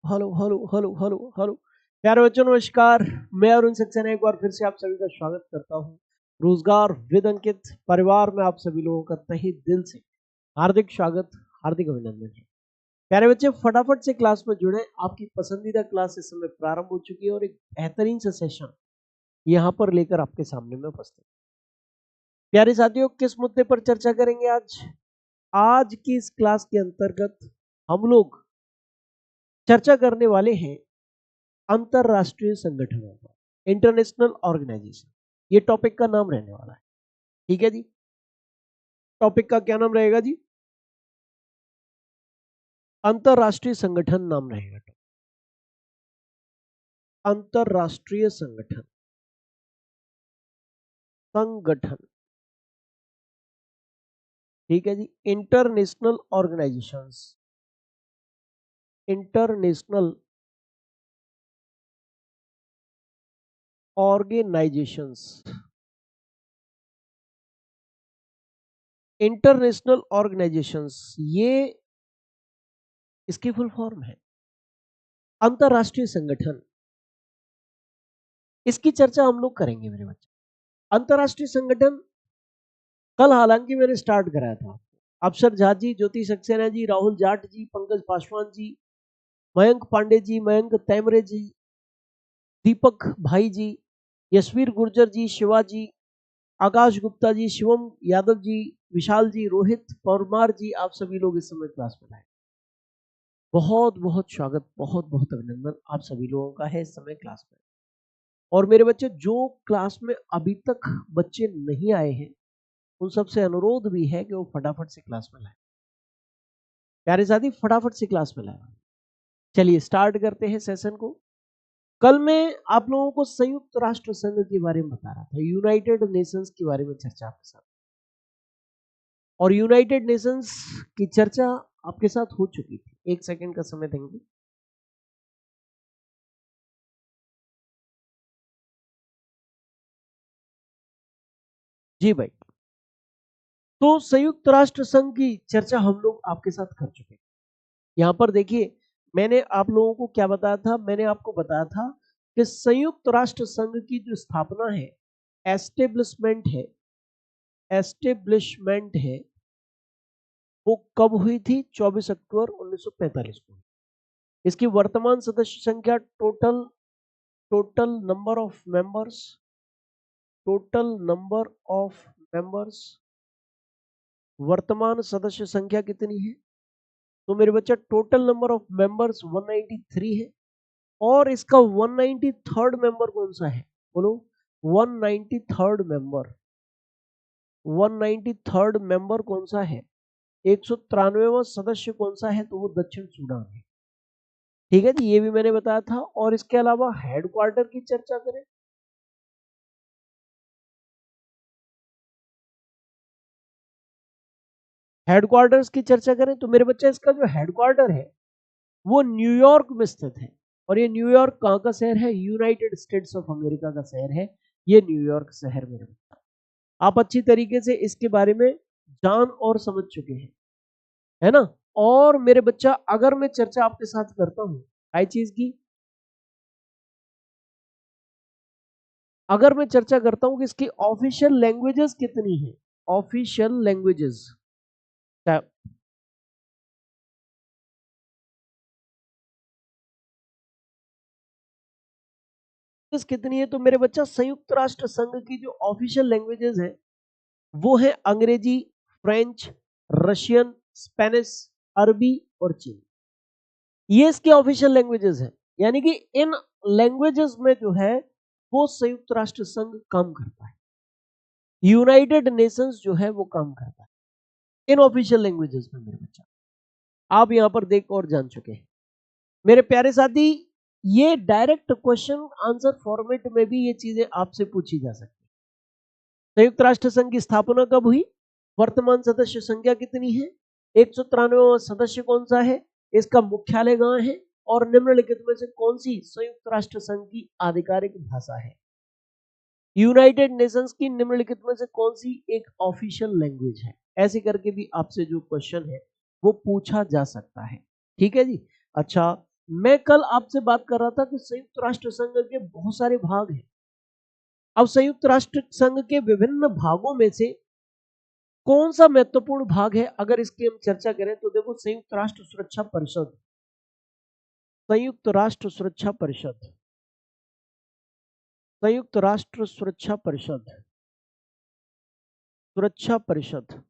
Hello hello hello hello hello प्यारे बच्चों नमस्कार। मैं अरुण सक्सेना एक बार फिर से आप सभी का स्वागत करता हूं रोजगार विद अंकित परिवार में। आप सभी लोगों का तहे दिल से हार्दिक स्वागत, हार्दिक अभिनंदन है। प्यारे बच्चे फटाफट से क्लास में जुड़े। आपकी पसंदीदा क्लास इस समय प्रारंभ हो चुकी है और एक बेहतरीन सा सेशन यहाँ पर लेकर आपके सामने में उपस्थित। प्यारे साथियों, किस मुद्दे पर चर्चा करेंगे आज? आज की इस क्लास के अंतर्गत हम लोग चर्चा करने वाले हैं अंतरराष्ट्रीय संगठनों पर, इंटरनेशनल ऑर्गेनाइजेशन। ये टॉपिक का नाम रहने वाला है। ठीक है जी, टॉपिक का क्या नाम रहेगा जी? अंतरराष्ट्रीय संगठन नाम रहेगा। अंतरराष्ट्रीय संगठन, संगठन। ठीक है जी, international organisations, international organisations, international organisations, ये इसकी फुल फॉर्म है अंतरराष्ट्रीय संगठन। इसकी चर्चा हम लोग करेंगे मेरे बच्चे। अंतरराष्ट्रीय संगठन कल हालांकि मैंने स्टार्ट कराया था। अफसर झा जी, ज्योति सक्सेना जी, राहुल जाट जी, पंकज पासवान जी, मयंक पांडे जी, मयंक तैमरे जी, दीपक भाई जी, यशवीर गुर्जर जी, शिवा जी, आकाश गुप्ता जी, शिवम यादव जी, विशाल जी, रोहित परमार जी, आप सभी लोग इस समय क्लास में आए। बहुत बहुत स्वागत, बहुत बहुत अभिनंदन आप सभी लोगों का है इस समय क्लास में। और मेरे बच्चे जो क्लास में अभी तक बच्चे नहीं आए हैं उन सबसे अनुरोध भी है कि वो फटाफट से क्लास में लाए। प्यारे साथी फटाफट से क्लास में लाए। चलिए स्टार्ट करते हैं सेशन को। कल मैं आप लोगों को संयुक्त राष्ट्र संघ के बारे में बता रहा था, यूनाइटेड नेशंस के बारे में चर्चा आपके साथ। और यूनाइटेड नेशंस की चर्चा आपके साथ हो चुकी थी। एक सेकंड का समय देंगे। जी भाई, तो संयुक्त राष्ट्र संघ की चर्चा हम लोग आपके साथ कर चुके हैं। यहां पर देखिए, मैंने आप लोगों को क्या बताया था? मैंने आपको बताया था कि संयुक्त राष्ट्र संघ की जो स्थापना है, एस्टेब्लिशमेंट है, एस्टेब्लिशमेंट है, वो कब हुई थी? 24 अक्टूबर 1945 को। इसकी वर्तमान सदस्य संख्या, total total number of members, total number of members, वर्तमान सदस्य संख्या कितनी है? तो मेरे बच्चा टोटल नंबर ऑफ मेंबर्स 193 है। और इसका 193rd मेंबर कौन सा है? बोलो। 193rd मेंबर, 193rd मेंबर कौन सा है? 193वां सदस्य कौन सा है? तो वो दक्षिण सूडान है। ठीक है जी, ये भी मैंने बताया था। और इसके अलावा हेडक्वार्टर की चर्चा करें, हेडक्वार्टर्स की चर्चा करें तो मेरे बच्चे इसका जो हेडक्वार्टर है वो न्यूयॉर्क में स्थित है। और ये न्यूयॉर्क कहाँ का शहर है? यूनाइटेड स्टेट्स ऑफ अमेरिका का शहर है ये न्यूयॉर्क शहर। मेरे बच्चे आप अच्छी तरीके से इसके बारे में जान और समझ चुके हैं, है ना? और मेरे बच्चा अगर मैं चर्चा आपके साथ करता हूं आई चीज की, अगर मैं चर्चा करता हूं कि इसकी ऑफिशियल लैंग्वेजेस कितनी है, ऑफिशियल लैंग्वेजेस कितनी है, तो मेरे बच्चा संयुक्त राष्ट्र संघ की जो ऑफिशियल लैंग्वेजेस है वो है अंग्रेजी, फ्रेंच, रशियन, स्पेनिश, अरबी और चीनी। ये इसके ऑफिशियल लैंग्वेजेस हैं। यानी कि इन लैंग्वेजेस में जो है वो संयुक्त राष्ट्र संघ काम करता है, यूनाइटेड नेशंस जो है वो काम करता है इन ऑफिशियल लैंग्वेजेस में। मेरे बच्चा आप यहां पर देख और जान चुके हैं मेरे प्यारे साथी। ये डायरेक्ट क्वेश्चन आंसर फॉर्मेट में भी ये चीजें आपसे पूछी जा सकती है। संयुक्त राष्ट्र संघ की स्थापना कब हुई? वर्तमान सदस्य संख्या कितनी है? 193वां सदस्य कौन सा है? इसका मुख्यालय कहां है? और निम्नलिखित में से कौन सी संयुक्त राष्ट्र संघ की आधिकारिक भाषा है? यूनाइटेड नेशंस की निम्नलिखित में से कौन सी एक ऑफिशियल लैंग्वेज है? ऐसे करके भी आपसे जो क्वेश्चन है वो पूछा जा सकता है। ठीक है जी। अच्छा, मैं कल आपसे बात कर रहा था कि संयुक्त राष्ट्र संघ के बहुत सारे भाग हैं। अब संयुक्त राष्ट्र संघ के विभिन्न भागों में से कौन सा महत्वपूर्ण भाग है, अगर इसकी हम चर्चा करें तो देखो, संयुक्त राष्ट्र सुरक्षा परिषद, संयुक्त राष्ट्र सुरक्षा परिषद, संयुक्त राष्ट्र सुरक्षा परिषद, सुरक्षा परिषद,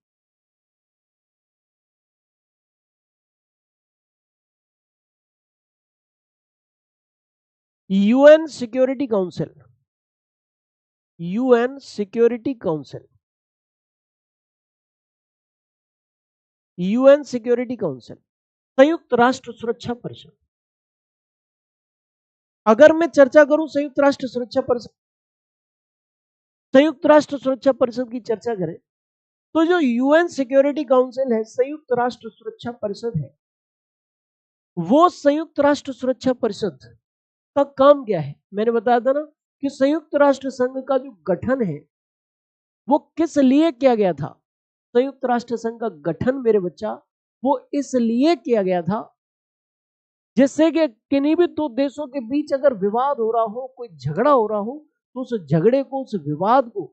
UN security council, UN security council, UN security council, संयुक्त राष्ट्र सुरक्षा परिषद। अगर मैं चर्चा करूं संयुक्त राष्ट्र सुरक्षा परिषद, संयुक्त राष्ट्र सुरक्षा परिषद की चर्चा करें तो जो यूएन सिक्योरिटी काउंसिल है, संयुक्त राष्ट्र सुरक्षा परिषद है, वो संयुक्त राष्ट्र सुरक्षा परिषद का काम क्या है? मैंने बताया था ना कि संयुक्त राष्ट्र संघ का जो गठन है वो किस लिए किया गया था? संयुक्त राष्ट्र संघ का गठन मेरे बच्चा वो इसलिए किया गया था जिससे कि किन्हीं भी दो देशों के बीच अगर विवाद हो रहा हो, कोई झगड़ा हो रहा हो, तो उस झगड़े को, उस विवाद को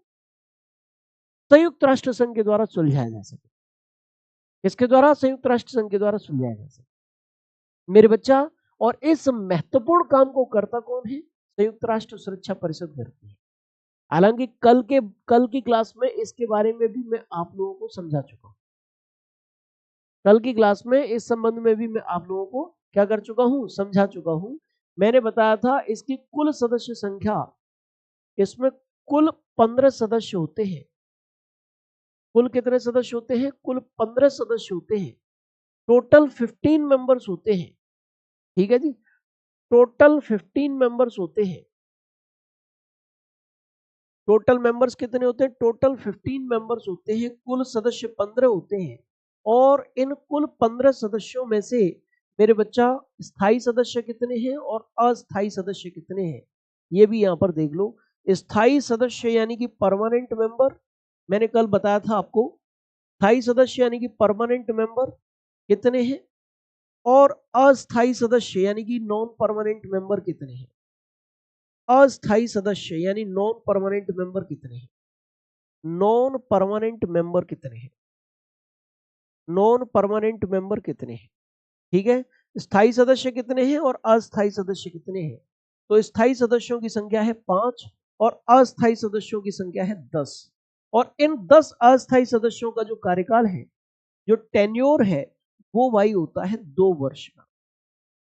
संयुक्त राष्ट्र संघ के द्वारा सुलझाया जा सके। इसके द्वारा, संयुक्त राष्ट्र संघ के द्वारा सुलझाया जा सके मेरे बच्चा। और इस महत्वपूर्ण काम को करता कौन है? संयुक्त राष्ट्र सुरक्षा परिषद करती है। हालांकि कल की क्लास में इसके बारे में भी मैं आप लोगों को समझा चुका हूं। कल की क्लास में इस संबंध में भी मैं आप लोगों को क्या कर चुका हूं? समझा चुका हूं। मैंने बताया था इसकी कुल सदस्य संख्या, इसमें कुल 15 सदस्य होते हैं। कुल कितने सदस्य होते हैं? कुल 15 सदस्य होते हैं। टोटल 15 मेंबर्स होते हैं। ठीक है जी, टोटल 15 मेंबर्स होते हैं। टोटल मेंबर्स कितने होते हैं? टोटल 15 मेंबर्स होते हैं। कुल सदस्य 15 होते हैं। और इन कुल 15 सदस्यों में से मेरे बच्चा स्थायी सदस्य कितने हैं और अस्थायी सदस्य कितने हैं, ये भी यहां पर देख लो। स्थायी सदस्य यानी कि परमानेंट मेंबर, मैंने कल बताया था आपको। स्थायी सदस्य यानी कि परमानेंट मेंबर कितने हैं, और अस्थायी सदस्य यानी कि नॉन परमानेंट मेंबर कितने हैं। अस्थायी सदस्य यानी नॉन परमानेंट मेंबर कितने हैं? नॉन परमानेंट मेंबर कितने हैं? नॉन परमानेंट मेंबर कितने हैं? ठीक है, स्थायी सदस्य कितने हैं और अस्थायी सदस्य कितने हैं? तो स्थायी सदस्यों की संख्या है 5 और अस्थायी सदस्यों की संख्या है 10। और इन 10 अस्थायी सदस्यों का जो कार्यकाल है, जो टेन्योर है, वो भाई होता है 2 वर्ष का।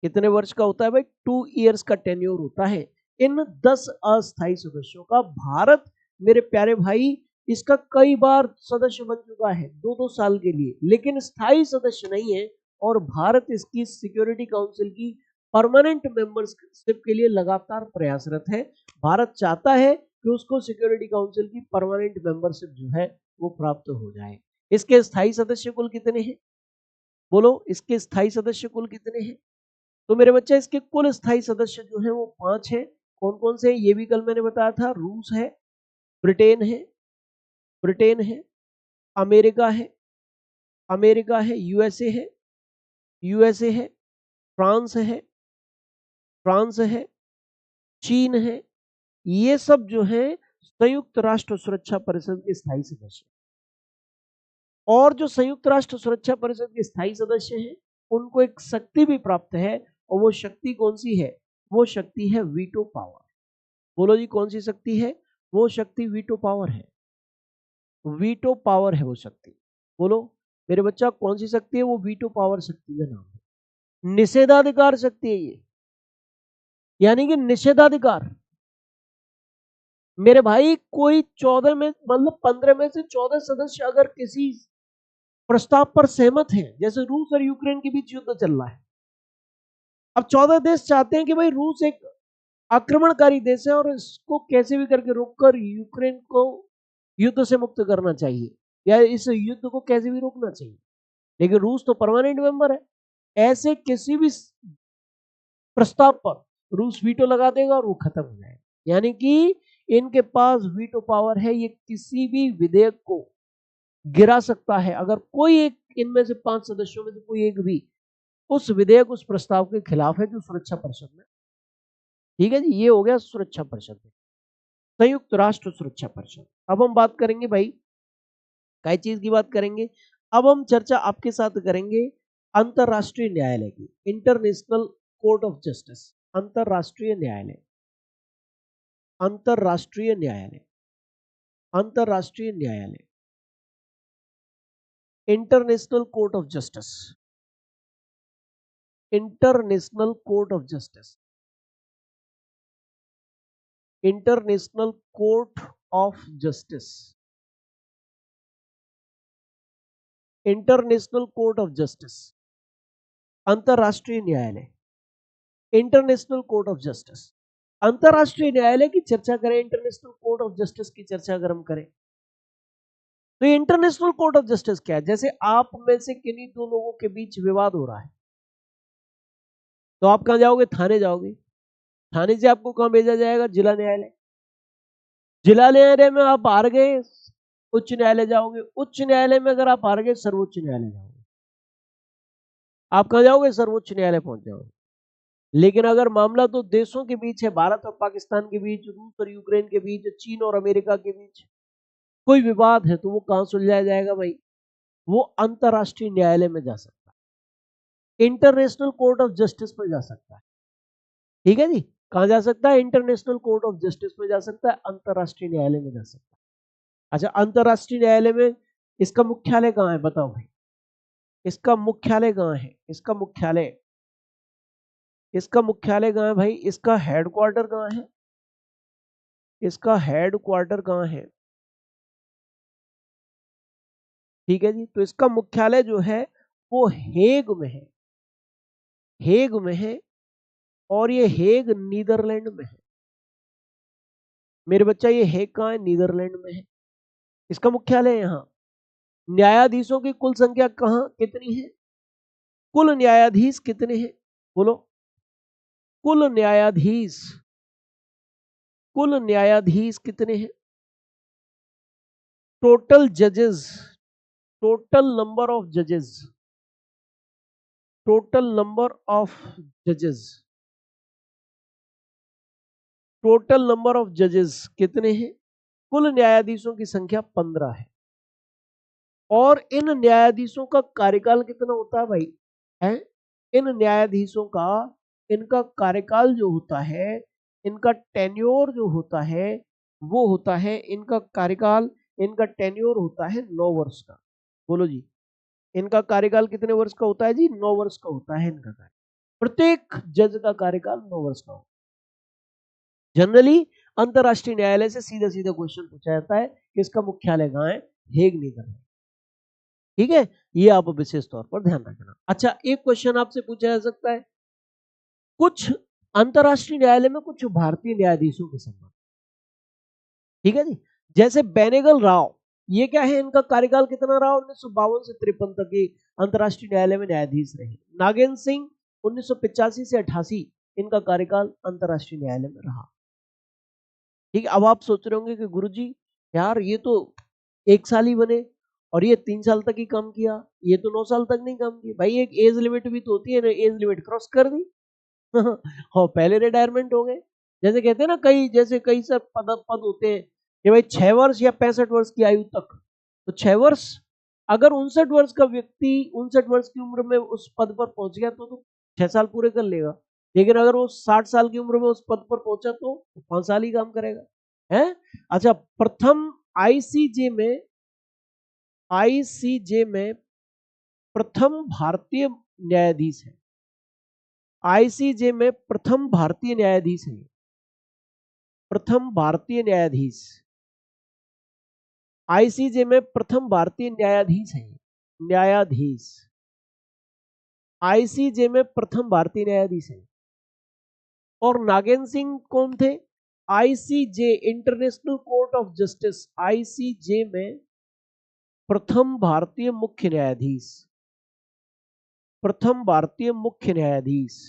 कितने वर्ष का होता है भाई? 2 इयर्स का टेन्योर होता है इन 10 अस्थायी सदस्यों का। भारत मेरे प्यारे भाई इसका कई बार सदस्य बन चुका है 2-2 साल के लिए, लेकिन स्थायी सदस्य नहीं है। और भारत इसकी सिक्योरिटी काउंसिल की परमानेंट मेंबरशिप के लिए लगातार प्रयासरत है। भारत चाहता है कि उसको सिक्योरिटी काउंसिल की परमानेंट मेंबरशिप जो है वो प्राप्त हो जाए। इसके स्थायी सदस्य कुल कितने हैं? बोलो, इसके स्थायी सदस्य कुल कितने हैं? तो मेरे बच्चे इसके कुल स्थायी सदस्य जो है वो 5 है। कौन कौन से? ये भी कल मैंने बताया था। रूस है, ब्रिटेन है, ब्रिटेन है, अमेरिका है, अमेरिका है, यूएसए है, यूएसए है, फ्रांस है, फ्रांस है, चीन है। ये सब जो है संयुक्त राष्ट्र सुरक्षा परिषद के स्थायी सदस्य। और जो संयुक्त राष्ट्र सुरक्षा परिषद के स्थायी सदस्य हैं उनको एक शक्ति भी प्राप्त है, और वो शक्ति कौन सी है? वो शक्ति है वीटो पावर। बोलो जी, कौन सी शक्ति है? वो शक्ति वीटो पावर है। वीटो पावर है वो शक्ति। बोलो मेरे बच्चा, कौन सी शक्ति है? वो वीटो पावर शक्ति का नाम है। निषेधाधिकार शक्ति है ये, यानी कि निषेधाधिकार। मेरे भाई कोई 14 में, मतलब 15 में से 14 सदस्य अगर किसी प्रस्ताव पर सहमत हैं, जैसे रूस और यूक्रेन के बीच युद्ध चल रहा है, अब 14 देश चाहते हैं कि भाई रूस एक आक्रमणकारी देश है और इसको कैसे भी करके रोककर यूक्रेन को युद्ध से मुक्त करना चाहिए, या इस युद्ध को कैसे भी रोकना चाहिए। लेकिन रूस तो परमानेंट मेंबर है। ऐसे किसी भी प्रस्ताव पर रूस वीटो लगा देगा और वो खत्म हो जाएगा। यानी कि इनके पास वीटो पावर है, ये किसी भी विधेयक को गिरा सकता है। अगर कोई एक इनमें से 5 सदस्यों में से कोई एक भी उस विधेयक उस प्रस्ताव के खिलाफ है जो सुरक्षा परिषद में। ठीक है जी, ये हो गया सुरक्षा परिषद में, संयुक्त राष्ट्र सुरक्षा परिषद। अब हम बात करेंगे भाई कई चीज की बात करेंगे। अब हम चर्चा आपके साथ करेंगे अंतरराष्ट्रीय न्यायालय की, इंटरनेशनल कोर्ट ऑफ जस्टिस, अंतरराष्ट्रीय न्यायालय, अंतरराष्ट्रीय न्यायालय, अंतरराष्ट्रीय न्यायालय, international Court of justice, international Court of justice, international Court of justice, international Court of justice, अंतरराष्ट्रीय न्यायालय, इंटरनेशनल कोर्ट ऑफ जस्टिस। अंतरराष्ट्रीय न्यायालय की चर्चा करें, इंटरनेशनल कोर्ट ऑफ जस्टिस की चर्चा अगर हम करें तो इंटरनेशनल कोर्ट ऑफ जस्टिस क्या है? जैसे आप में से किन्हीं दो लोगों के बीच विवाद हो रहा है, तो आप कहां जाओगे? थाने जाओगे। थाने से आपको कहां भेजा जाएगा? जिला न्यायालय। जिला न्यायालय में आप हार गए, उच्च न्यायालय जाओगे। उच्च न्यायालय में अगर आप हार गए, सर्वोच्च न्यायालय जाओगे। आप कहां जाओगे? सर्वोच्च न्यायालय पहुंच जाओगे। लेकिन अगर मामला तो देशों के बीच है, भारत और पाकिस्तान के बीच, रूस और यूक्रेन के बीच, चीन और अमेरिका के बीच कोई विवाद है, तो वो कहां सुलझाया जाएगा भाई? वो अंतरराष्ट्रीय न्यायालय में जा सकता है, इंटरनेशनल कोर्ट ऑफ जस्टिस में जा सकता है। ठीक है जी, कहां जा सकता है? इंटरनेशनल कोर्ट ऑफ जस्टिस में जा सकता है, अंतरराष्ट्रीय न्यायालय में जा सकता है। अच्छा, अंतरराष्ट्रीय न्यायालय में इसका मुख्यालय कहां है? बताओ भाई, इसका मुख्यालय कहां है? इसका मुख्यालय, इसका मुख्यालय कहां है भाई? इसका हेडक्वार्टर कहां है? इसका हेडक्वार्टर कहां है? ठीक है जी, तो इसका मुख्यालय जो है वो हेग में है, हेग में है, और ये हेग नीदरलैंड में है। मेरे बच्चा, ये हेग कहां है? नीदरलैंड में है। इसका मुख्यालय यहाँ। न्यायाधीशों की कुल संख्या कहां कितनी है? कुल न्यायाधीश कितने हैं? बोलो। कुल न्यायाधीश, कुल न्यायाधीश कितने हैं? टोटल जजेस, टोटल नंबर ऑफ जजेस, टोटल नंबर ऑफ जजेस, टोटल नंबर ऑफ जजेस कितने हैं? कुल न्यायाधीशों की संख्या 15 है। और इन न्यायाधीशों का कार्यकाल कितना होता है भाई? है इन न्यायाधीशों का, इनका कार्यकाल जो होता है, इनका टेन्योर जो होता है, वो होता है, इनका कार्यकाल, इनका टेन्योर होता है 9 वर्ष का। बोलो जी, इनका कार्यकाल कितने वर्ष का होता है जी? 9 वर्ष का होता है इनका कार्यकाल। प्रत्येक जज का कार्यकाल 9 वर्ष का होता है। जनरली अंतरराष्ट्रीय न्यायालय से सीधा सीधा क्वेश्चन पूछा जाता है कि इसका मुख्यालय कहां है? Hague Netherlands. ठीक है, ये आप विशेष तौर पर ध्यान रखना। अच्छा, एक क्वेश्चन आपसे पूछा जा सकता है, कुछ अंतरराष्ट्रीय न्यायालय में कुछ भारतीय न्यायाधीशों के संबंध। ठीक है जी, जैसे बेनेगल राव, ये क्या है? इनका कार्यकाल कितना रहा? 1952 से 53 तक ये अंतरराष्ट्रीय न्यायालय में न्यायाधीश रहे। नागेंद्र सिंह 1985 से 88 इनका कार्यकाल अंतरराष्ट्रीय न्यायालय में रहा। ठीक है, अब आप सोच रहे होंगे कि गुरुजी यार ये तो 1 साल ही बने और ये 3 साल तक ही काम किया, ये तो 9 साल तक नहीं काम किया। भाई एक एज लिमिट भी तो होती है ना, एज लिमिट क्रॉस कर दी और पहले रिटायरमेंट हो गए। जैसे कहते हैं ना, कई जैसे कई सर पद होते हैं कि भाई 6 वर्ष या 65 वर्ष की आयु तक, तो 6 वर्ष, अगर 59 वर्ष का व्यक्ति 59 वर्ष की उम्र में उस पद पर पहुंच गया तो 6 साल पूरे कर लेगा। लेकिन अगर वो 60 साल की उम्र में उस पद पर पहुंचा तो 5 साल ही काम करेगा, है। अच्छा, प्रथम आईसीजे में, आईसीजे में प्रथम भारतीय न्यायाधीश है। आईसीजे में प्रथम भारतीय न्यायाधीश है, प्रथम भारतीय न्यायाधीश। आईसीजे में प्रथम भारतीय न्यायाधीश है, न्यायाधीश। आईसीजे में प्रथम भारतीय न्यायाधीश है। और नागेंद्र सिंह कौन थे? ICJ, international Court of justice, ICJ में प्रथम भारतीय मुख्य न्यायाधीश, प्रथम भारतीय मुख्य न्यायाधीश,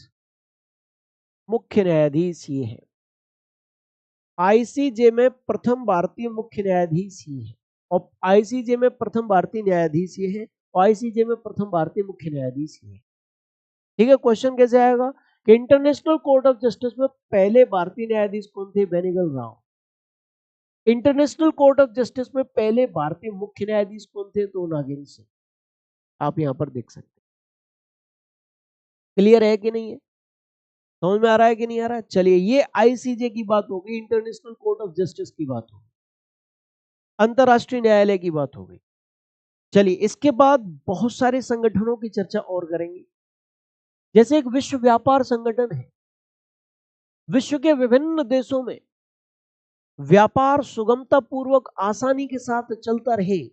मुख्य न्यायाधीश ये है। आईसीजे में प्रथम भारतीय मुख्य न्यायाधीश ये है, और आईसीजे में प्रथम भारतीय न्यायाधीश ये है, और आईसीजे में प्रथम भारतीय मुख्य न्यायाधीश ये है। ठीक है, क्वेश्चन कैसे आएगा कि इंटरनेशनल कोर्ट ऑफ जस्टिस में पहले भारतीय न्यायाधीश कौन थे? Benegal Rau. International Court of Justice में पहले भारतीय मुख्य न्यायाधीश कौन थे? तो नागिन सिंह। आप यहां पर देख सकते हैं। क्लियर है कि नहीं है? समझ में आ रहा है कि नहीं आ रहा है? चलिए, ये आईसीजे की बात होगी, इंटरनेशनल कोर्ट ऑफ जस्टिस की बात होगी, अंतरराष्ट्रीय न्यायालय की बात हो गई। चलिए, इसके बाद बहुत सारे संगठनों की चर्चा और करेंगे। जैसे एक विश्व व्यापार संगठन है, विश्व के विभिन्न देशों में व्यापार सुगमता पूर्वक आसानी के साथ चलता रहे,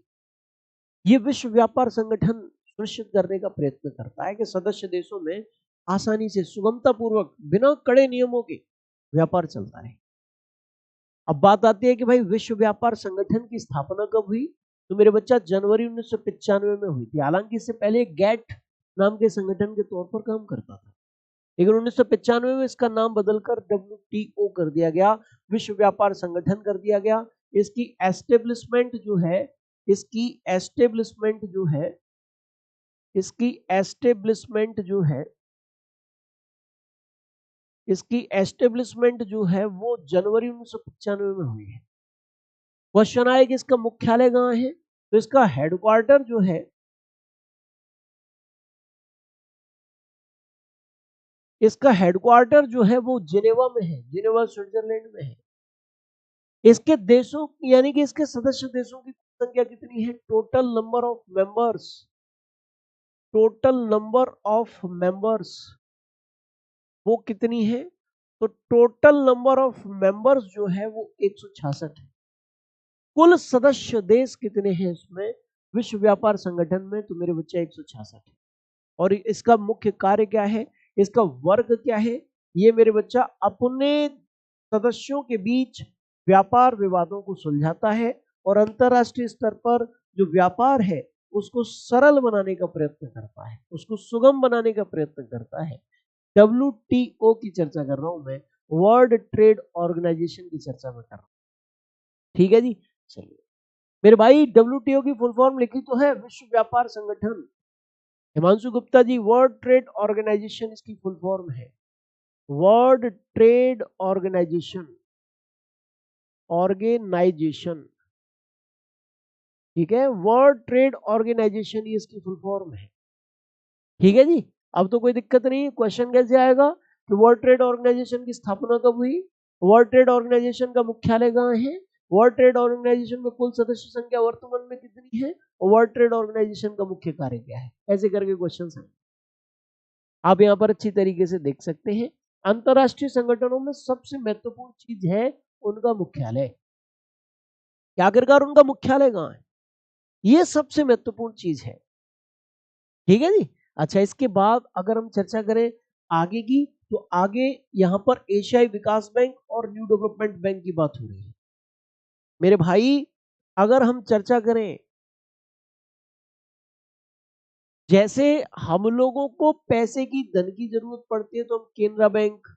ये विश्व व्यापार संगठन सुनिश्चित करने का प्रयत्न करता है कि सदस्य देशों में आसानी से सुगमता पूर्वक बिना कड़े नियमों के व्यापार चलता रहे। अब बात आती है कि भाई विश्व व्यापार संगठन की स्थापना कब हुई? तो मेरे बच्चा जनवरी 1995 में हुई थी। हालांकि इससे पहले गैट नाम के संगठन के तौर पर काम करता था, लेकिन 1995 में इसका नाम बदलकर WTO कर दिया गया, विश्व व्यापार संगठन कर दिया गया। इसकी एस्टेब्लिशमेंट जो है इसकी एस्टेब्लिशमेंट जो है वो जनवरी 1995 में हुई है। क्वेश्चन आए कि इसका मुख्यालय कहाँ है? तो इसका हेडक्वार्टर जो है वो जिनेवा में है, जिनेवा स्विट्जरलैंड में है। इसके देशों यानी कि इसके सदस्य देशों की संख्या कितनी है? टोटल नंबर ऑफ मेंबर्स वो कितनी है? तो टोटल नंबर ऑफ मेंबर्स जो है वो 166 है। कुल सदस्य देश कितने हैं इसमें, विश्व व्यापार संगठन में? तो मेरे बच्चे 166 है। और इसका मुख्य कार्य क्या है, इसका वर्ग क्या है? ये मेरे बच्चा अपने सदस्यों के बीच व्यापार विवादों को सुलझाता है और अंतरराष्ट्रीय स्तर पर जो व्यापार है उसको सरल बनाने का प्रयत्न करता है, उसको सुगम बनाने का प्रयत्न करता है। WTO की चर्चा कर रहा हूं मैं, वर्ल्ड ट्रेड ऑर्गेनाइजेशन की चर्चा में कर रहा हूं। ठीक है जी, चलिए मेरे भाई, WTO की फुल फॉर्म लिखी तो है विश्व व्यापार संगठन। Himanshu Gupta ji, world trade organisation इसकी फुल फॉर्म है, वर्ल्ड ट्रेड ऑर्गेनाइजेशन। ठीक है, वर्ल्ड ट्रेड ऑर्गेनाइजेशन ये इसकी फुल फॉर्म है। ठीक है जी, अब तो कोई दिक्कत नहीं। क्वेश्चन कैसे आएगा कि वर्ल्ड ट्रेड ऑर्गेनाइजेशन की स्थापना कब हुई, वर्ल्ड ट्रेड ऑर्गेनाइजेशन का मुख्यालय कहाँ है, वर्ल्ड ट्रेड ऑर्गेनाइजेशन में कुल सदस्य संख्या वर्तमान में कितनी है, और वर्ल्ड ट्रेड ऑर्गेनाइजेशन का मुख्य कार्य क्या है, ऐसे करके क्वेश्चन आप यहाँ पर अच्छी तरीके से देख सकते हैं। अंतरराष्ट्रीय संगठनों में सबसे महत्वपूर्ण चीज है उनका मुख्यालय। आखिरकार उनका मुख्यालय कहाँ है, ये सबसे महत्वपूर्ण चीज है। ठीक है जी, अच्छा, इसके बाद अगर हम चर्चा करें आगे की, तो आगे यहाँ पर एशियाई विकास बैंक और न्यू डेवलपमेंट बैंक की बात हो रही है। मेरे भाई, अगर हम चर्चा करें, जैसे हम लोगों को पैसे की, धन की जरूरत पड़ती है तो हम Canara bank,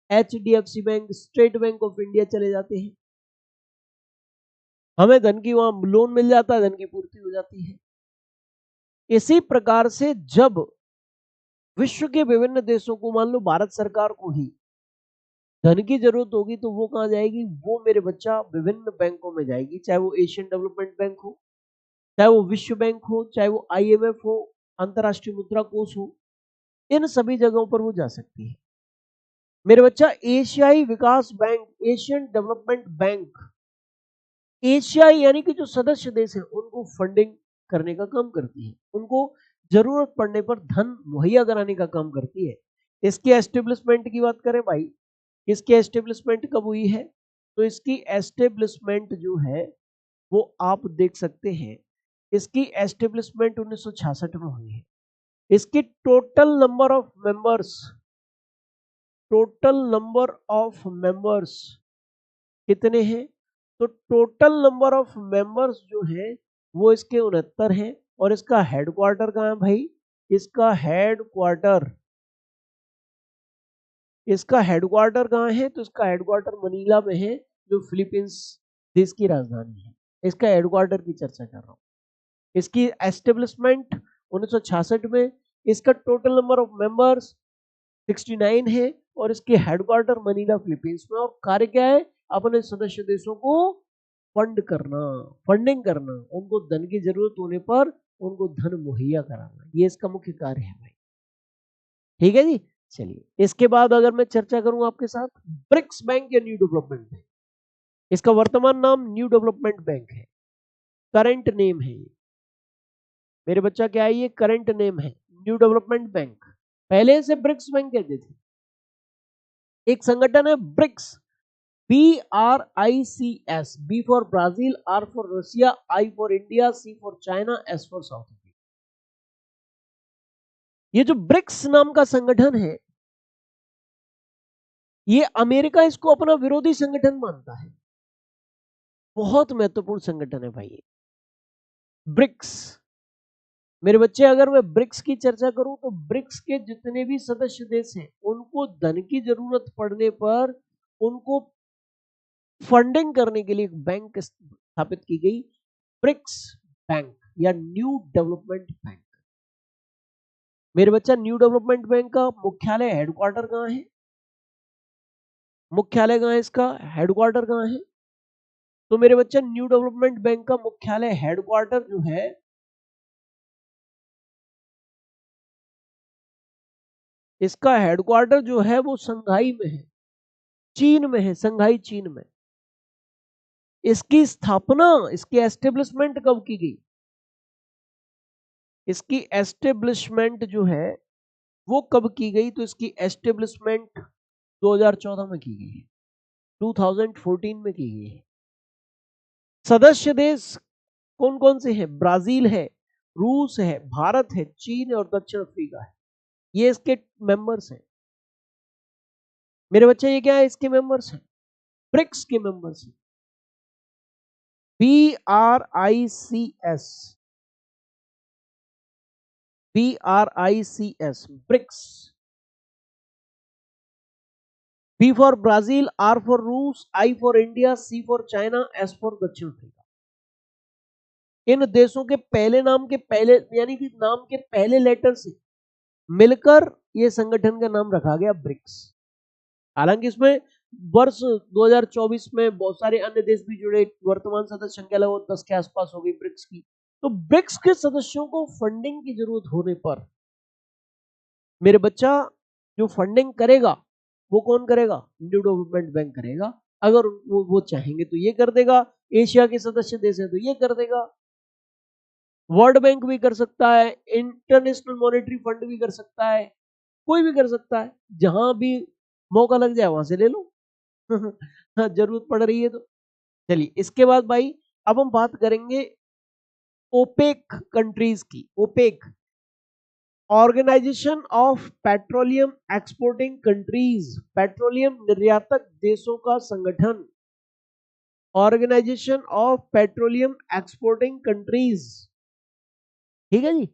HDFC bank, state bank of India चले जाते हैं, हमें धन की वहां लोन मिल जाता है, धन की पूर्ति हो जाती है। इसी प्रकार से जब विश्व के विभिन्न देशों को, मान लो भारत सरकार को ही धन की जरूरत होगी, तो वो कहां जाएगी? वो मेरे बच्चा विभिन्न बैंकों में जाएगी, चाहे वो एशियन डेवलपमेंट बैंक हो, चाहे वो विश्व बैंक हो, चाहे वो IMF हो, अंतरराष्ट्रीय मुद्रा कोष हो, इन सभी जगहों पर वो जा सकती है। मेरे बच्चा, एशियाई विकास बैंक, एशियन डेवलपमेंट बैंक, एशियाई यानी कि जो सदस्य देश है उनको फंडिंग करने का काम करती है, उनको जरूरत पड़ने पर धन मुहैया कराने का काम करती है। इसके एस्टेब्लिशमेंट की बात करें भाई, इसकी एस्टेब्लिशमेंट कब हुई है? तो इसकी एस्टेब्लिशमेंट जो है वो आप देख सकते हैं, इसकी एस्टेब्लिशमेंट 1966 में हुई है। इसकी टोटल नंबर ऑफ मेंबर्स कितने हैं? तो टोटल नंबर ऑफ मेंबर्स जो है वो इसके 69 हैं। और इसका हेडक्वार्टर कहाँ है भाई? इसका हेडक्वार्टर कहाँ है? तो इसका हेडक्वार्टर मनीला में है, जो फिलीपींस देश की राजधानी है। इसका हेडक्वार्टर की चर्चा कर रहा हूँ। इसकी एस्टेब्लिशमेंट 1966 में, इसका टोटल नंबर ऑफ मेंबर्स 69 है और इसके हेडक्वार्टर मनीला फिलीपींस में। और कार्य क्या है? अपने सदस्य देशों को फंड करना, फंडिंग करना, उनको धन की जरूरत होने पर उनको धन मुहैया कराना, ये इसका मुख्य कार्य है भाई। ठीक है जी। चलिए इसके बाद अगर मैं चर्चा करूं आपके साथ, ब्रिक्स बैंक या न्यू डेवलपमेंट बैंक, इसका वर्तमान नाम न्यू डेवलपमेंट बैंक है, करंट नेम है ये मेरे बच्चा, क्या है ये? करंट नेम है न्यू डेवलपमेंट बैंक। पहले से ब्रिक्स बैंक कहते थे। एक संगठन है BRICS, BRICS, B for Brazil, R for Russia, I for India, C for China, S for south Africa. ये जो ब्रिक्स नाम का संगठन है, ये अमेरिका इसको अपना विरोधी संगठन मानता है। बहुत महत्वपूर्ण संगठन है भाई ये ब्रिक्स। मेरे बच्चे अगर मैं ब्रिक्स की चर्चा करूं तो ब्रिक्स के जितने भी सदस्य देश हैं उनको धन की जरूरत पड़ने पर उनको फंडिंग करने के लिए एक बैंक स्थापित की गई, ब्रिक्स बैंक या न्यू डेवलपमेंट बैंक। मेरे बच्चा न्यू डेवलपमेंट बैंक का मुख्यालय, हेडक्वार्टर कहां है? मुख्यालय कहां है इसका? हेडक्वार्टर कहां है? तो मेरे बच्चा न्यू डेवलपमेंट बैंक का मुख्यालय, हेडक्वार्टर जो है, इसका हेडक्वार्टर जो है वो संघाई में है, चीन में है, संघाई चीन में। इसकी स्थापना, इसकी एस्टेब्लिशमेंट कब की गई? इसकी एस्टेब्लिशमेंट जो है वो कब की गई? तो इसकी एस्टेब्लिशमेंट 2014 में की गई है, 2014 में की गई है। सदस्य देश कौन कौन से हैं? ब्राजील है, रूस है, भारत है, चीन है और दक्षिण अफ्रीका है। ये इसके मेंबर्स हैं मेरे बच्चे। ये क्या है? इसके मेंबर्स हैं, ब्रिक्स के मेंबर्स हैं। BRICS, BRICS, BRICS. B for Brazil, R for रूस, I for India, C for China, S for दक्षिण अफ्रीका। इन देशों के पहले नाम के पहले, यानी कि नाम के पहले लेटर से मिलकर ये संगठन का नाम रखा गया ब्रिक्स। हालांकि इसमें वर्ष 2024 में बहुत सारे अन्य देश भी जुड़े, वर्तमान सदस्य संख्या लगभग 10 के आसपास हो गई ब्रिक्स की। तो ब्रिक्स के सदस्यों को फंडिंग की जरूरत होने पर मेरे बच्चा जो फंडिंग करेगा वो कौन करेगा? न्यू डेवलपमेंट बैंक करेगा। अगर वो चाहेंगे तो ये कर देगा, एशिया के सदस्य देश है तो ये कर देगा, वर्ल्ड बैंक भी कर सकता है, इंटरनेशनल मॉनेटरी फंड भी कर सकता है, कोई भी कर सकता है, जहां भी मौका लग जाए वहां से ले लो जरूरत पड़ रही है तो। चलिए इसके बाद भाई अब हम बात करेंगे ओपेक कंट्रीज की। OPEC, organisation of petroleum exporting countries, petroleum निर्यातक देशों का संगठन, organisation of petroleum exporting countries. ठीक है जी।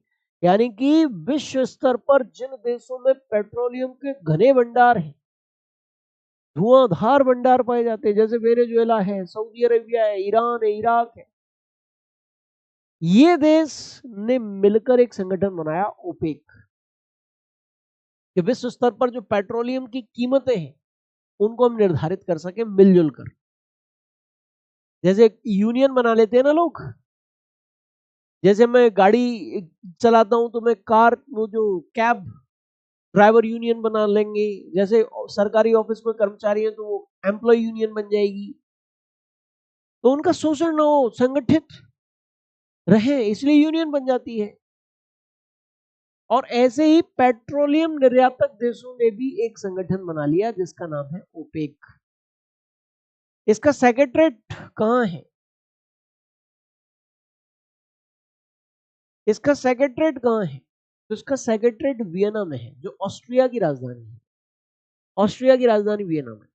यानी कि विश्व स्तर पर जिन देशों में पेट्रोलियम के घने भंडार हैं, धुआंधार भंडार पाए जाते हैं, जैसे वेनेजुएला है, सऊदी अरेबिया है, ईरान है, इराक है, ये देश ने मिलकर एक संगठन बनाया ओपेक, कि विश्व स्तर पर जो पेट्रोलियम की कीमतें हैं उनको हम निर्धारित कर सके मिलजुल कर। जैसे यूनियन बना लेते हैं ना लोग, जैसे मैं गाड़ी चलाता हूं तो मैं कार, वो जो कैब ड्राइवर यूनियन बना लेंगे, जैसे सरकारी ऑफिस में कर्मचारी हैं तो वो एम्प्लॉय यूनियन बन जाएगी, तो उनका शोषण ना हो, संगठित रहे, इसलिए यूनियन बन जाती है। और ऐसे ही पेट्रोलियम निर्यातक देशों ने भी एक संगठन बना लिया जिसका नाम है ओपेक। इसका सेक्रेटरीट कहां है? इसका सेक्रेटरीट कहां है? तो इसका सेक्रेटरीट वियना में है, जो ऑस्ट्रिया की राजधानी है। ऑस्ट्रिया की राजधानी वियना में।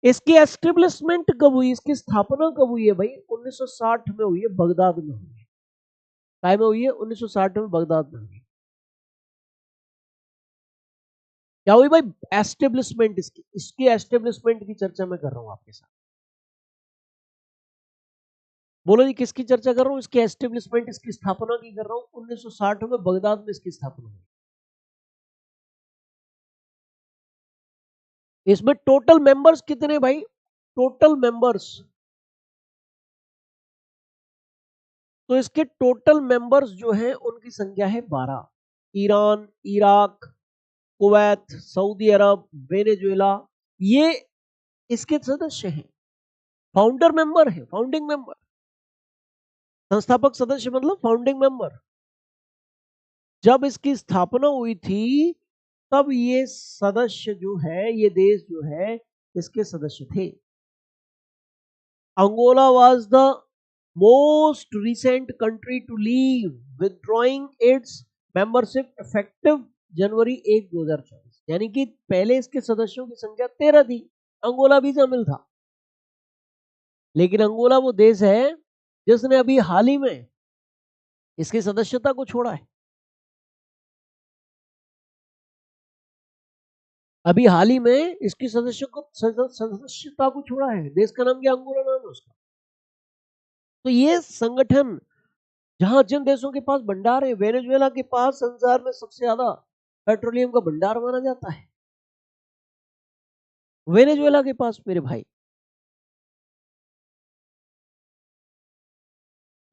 इसकी एस्टेब्लिशमेंट कब हुई, इसकी स्थापना कब हुई है भाई? 1960 में हुई है, बगदाद में हुई है। काय में हुई है? 1960 में बगदाद में हुई है। क्या हुई भाई? एस्टेब्लिशमेंट, इसकी एस्टेब्लिशमेंट की चर्चा मैं कर रहा हूं आपके साथ। बोलो जी, किसकी चर्चा कर रहा हूं? इसकी एस्टेब्लिशमेंट, इसकी स्थापना की कर रहा हूं। 1960 में बगदाद में इसकी स्थापना हुई। इसमें टोटल मेंबर्स कितने भाई? टोटल मेंबर्स, तो इसके टोटल मेंबर्स जो हैं उनकी संख्या है 12। ईरान, इराक, कुवैत, सऊदी अरब, वेनेजुएला, ये इसके सदस्य हैं। फाउंडर मेंबर है, फाउंडिंग मेंबर, संस्थापक सदस्य मतलब फाउंडिंग मेंबर। जब इसकी स्थापना हुई थी तब ये सदस्य जो है, ये देश जो है, इसके सदस्य थे। Angola was the most recent country to leave, withdrawing its membership effective जनवरी 1, 2024। यानी कि पहले इसके सदस्यों की संख्या 13 थी, अंगोला भी शामिल था, लेकिन अंगोला वो देश है जिसने अभी हाल ही में इसकी सदस्यता को छोड़ा है। अभी हाल ही में इसकी सदस्यता को छोड़ा है। देश का नाम क्या? अंगोला नाम है उसका। तो ये संगठन, जहां जिन देशों के पास भंडार है, वेनेजुएला के पास संसार में सबसे ज्यादा पेट्रोलियम का भंडार माना जाता है, वेनेजुएला के पास मेरे भाई।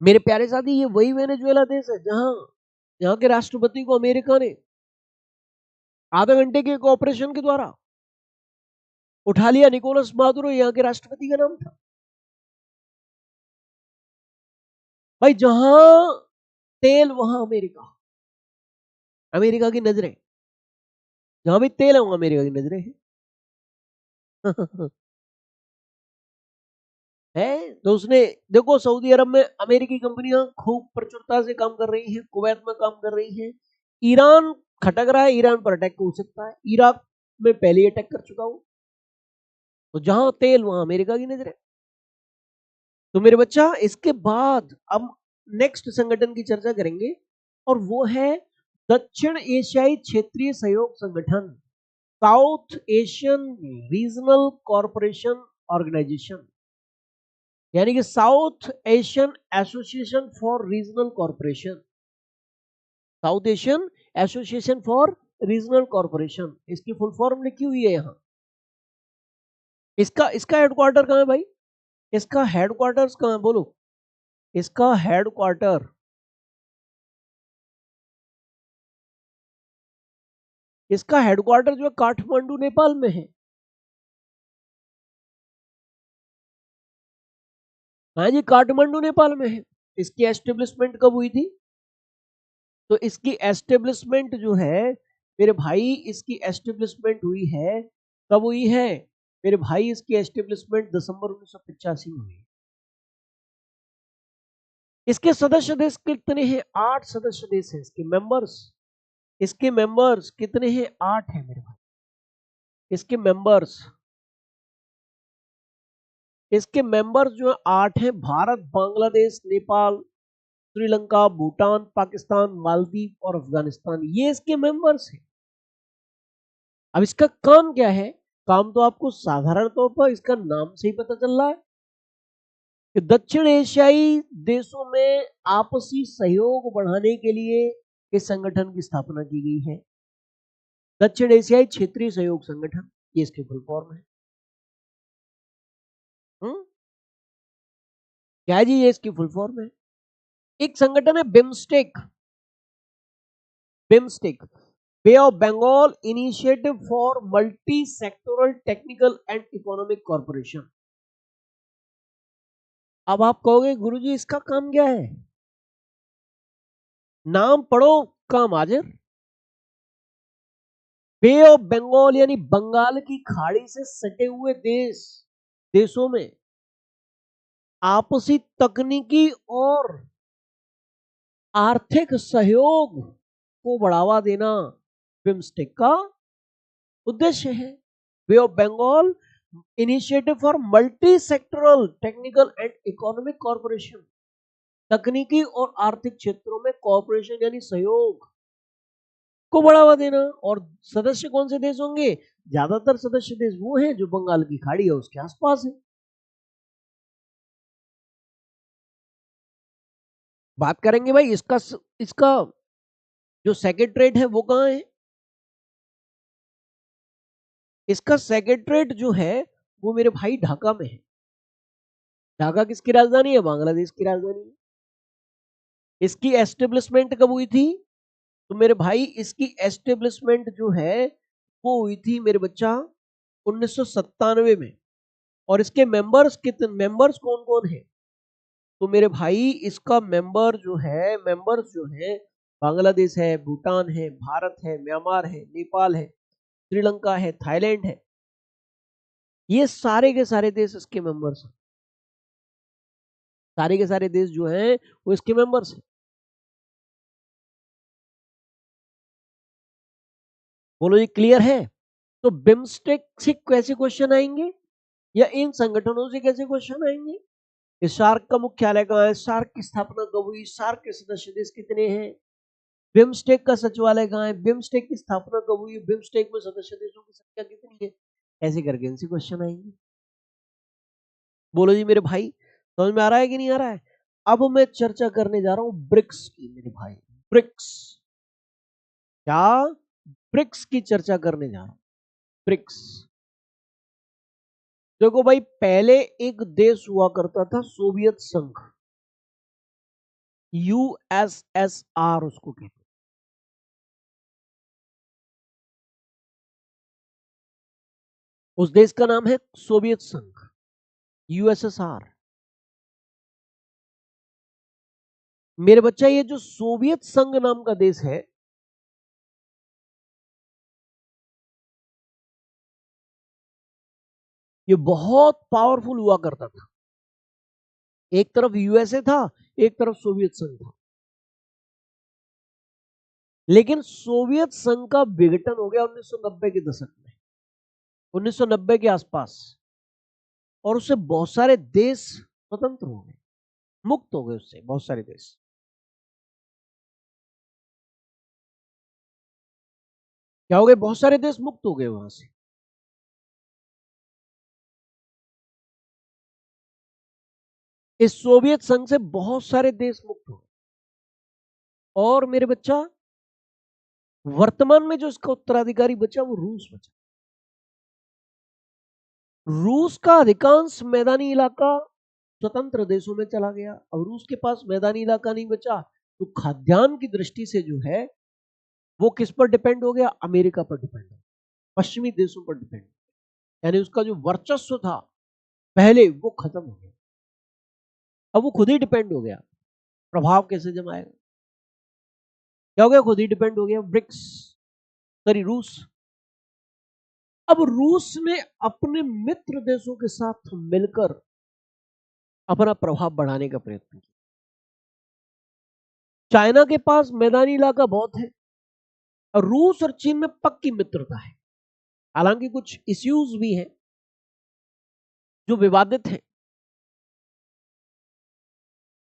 मेरे प्यारे साथी, ये वही वेनेजुएला देश है जहां यहाँ के राष्ट्रपति को अमेरिका ने आधे घंटे के एक ऑपरेशन के द्वारा उठा लिया। निकोलस मादुरो यहाँ के राष्ट्रपति का नाम था। भाई जहां तेल वहां अमेरिका, अमेरिका की नजरें, जहां भी तेल है वहां अमेरिका की नजरें हैं। है तो उसने, देखो सऊदी अरब में अमेरिकी कंपनियां खूब प्रचुरता से काम कर रही हैं, कुवैत में काम कर रही हैं, ईरान खटक रहा है, ईरान पर अटैक हो सकता है, इराक में पहले अटैक कर चुका हूं। तो जहां तेल वहां अमेरिका की नजर है। तो मेरे बच्चा, इसके बाद अब नेक्स्ट संगठन की चर्चा करेंगे और वो है दक्षिण एशियाई क्षेत्रीय सहयोग संगठन, South Asian regional corporation organisation, यानी कि South Asian association for regional corporation, South Asian association for regional corporation, इसकी फुल फॉर्म लिखी हुई है यहां। इसका इसका हेडक्वार्टर कहां है भाई? इसका हेडक्वार्टर्स कहां है बोलो? इसका हेडक्वार्टर, इसका हेडक्वार्टर जो है काठमांडू नेपाल में है। हाँ जी, काठमांडू नेपाल में है। इसकी एस्टेब्लिशमेंट कब हुई थी? तो इसकी एस्टेब्लिशमेंट जो है मेरे भाई, इसकी एस्टेब्लिशमेंट हुई है, कब हुई है मेरे भाई? इसकी एस्टेब्लिशमेंट दिसंबर 1985 में हुई। इसके सदस्य देश कितने हैं? 8 सदस्य देश हैं इसके मेंबर्स। इसके मेंबर्स कितने हैं? 8 हैं मेरे भाई। इसके मेंबर्स, इसके मेंबर्स जो है 8 हैं। भारत, बांग्लादेश, नेपाल, श्रीलंका, भूटान, पाकिस्तान, मालदीव और अफगानिस्तान, ये इसके मेंबर्स हैं। अब इसका काम क्या है? काम तो आपको साधारण तौर पर इसका नाम से ही पता चल रहा है कि दक्षिण एशियाई देशों में आपसी सहयोग बढ़ाने के लिए इस संगठन की स्थापना की गई है। दक्षिण एशियाई क्षेत्रीय सहयोग संगठन, ये इसकी फुल फॉर्म है। क्या है जी? ये इसकी फुल फॉर्म है। एक संगठन है BIMSTEC, BIMSTEC, bay of Bengal initiative for multi sectoral technical and economic corporation. अब आप कहोगे गुरुजी इसका काम क्या है? नाम पढ़ो, काम हाजिर। बे ऑफ बंगाल यानी बंगाल की खाड़ी से सटे हुए देशों में आपसी तकनीकी और आर्थिक सहयोग को बढ़ावा देना बिम्स्टेक का उद्देश्य है। Bay of Bengal initiative for Multi Sectoral Technical and economic Corporation, तकनीकी और आर्थिक क्षेत्रों में कॉर्पोरेशन यानी सहयोग को बढ़ावा देना। और सदस्य कौन से देश होंगे? ज्यादातर सदस्य देश वो हैं जो बंगाल की खाड़ी है उसके आसपास है। बात करेंगे भाई इसका जो सेक्रेटरीट है वो कहाँ है? इसका सेक्रेटरीट जो है वो मेरे भाई ढाका में है। ढाका किसकी राजधानी है? बांग्लादेश की राजधानी है। इसकी एस्टेब्लिशमेंट कब हुई थी? तो मेरे भाई इसकी एस्टेब्लिशमेंट जो है वो हुई थी मेरे बच्चा 1997 में। और इसके मेंबर्स कौन कौन है? तो मेरे भाई इसका मेंबर्स जो है बांग्लादेश है, भूटान है, भारत है, म्यांमार है, नेपाल है, श्रीलंका है, थाईलैंड है। ये सारे के सारे देश इसके मेंबर्स हैं। सारे के सारे देश जो हैं वो इसके मेंबर्स हैं। बोलो ये क्लियर है? तो बिम्स्टेक से कैसे क्वेश्चन आएंगे या इन संगठनों से कैसे क्वेश्चन आएंगे? इस सार्क का मुख्यालय कहाँ है? सार्क की स्थापना कब हुई? सार्क के सदस्य देश कितने हैं? बिम्स्टेक का सचिवालय कहाँ है? बिम्स्टेक की स्थापना कब हुई? बिम्स्टेक में सदस्य देशों की संख्या कितनी है? ऐसे करके इनसे क्वेश्चन आएंगे। बोलो जी मेरे भाई समझ में आ रहा है कि नहीं आ रहा है? अब मैं चर्चा करने जा रहा हूं ब्रिक्स की मेरे भाई। ब्रिक्स क्या? ब्रिक्स की चर्चा करने जा रहा हूं। ब्रिक्स देखो भाई पहले एक देश हुआ करता था सोवियत संघ, यूएसएसआर उसको कहते हैं। उस देश का नाम है सोवियत संघ, यूएसएसआर। मेरे बच्चा ये जो सोवियत संघ नाम का देश है ये बहुत पावरफुल हुआ करता था। एक तरफ यूएसए था, एक तरफ सोवियत संघ था। लेकिन सोवियत संघ का विघटन हो गया 1990 के दशक में, 1990 के आसपास। और उससे बहुत सारे देश स्वतंत्र हो गए, मुक्त हो गए उससे बहुत सारे देश। क्या हो गए? बहुत सारे देश मुक्त हो गए वहां से। इस सोवियत संघ से बहुत सारे देश मुक्त हो गए। और मेरे बच्चा वर्तमान में जो इसका उत्तराधिकारी बचा वो रूस बचा। रूस का अधिकांश मैदानी इलाका स्वतंत्र देशों में चला गया। अब रूस के पास मैदानी इलाका नहीं बचा तो खाद्यान्न की दृष्टि से जो है वो किस पर डिपेंड हो गया? अमेरिका पर डिपेंड हो, पश्चिमी देशों पर डिपेंड। यानी उसका जो वर्चस्व था पहले वो खत्म हो गया। अब वो खुद ही डिपेंड हो गया। प्रभाव कैसे जमाएगा? क्या हो गया? खुद ही डिपेंड हो गया। ब्रिक्स सॉरी रूस। अब रूस ने अपने मित्र देशों के साथ मिलकर अपना प्रभाव बढ़ाने का प्रयत्न किया। चाइना के पास मैदानी इलाका बहुत है और रूस और चीन में पक्की मित्रता है। हालांकि कुछ इश्यूज भी हैं जो विवादित हैं।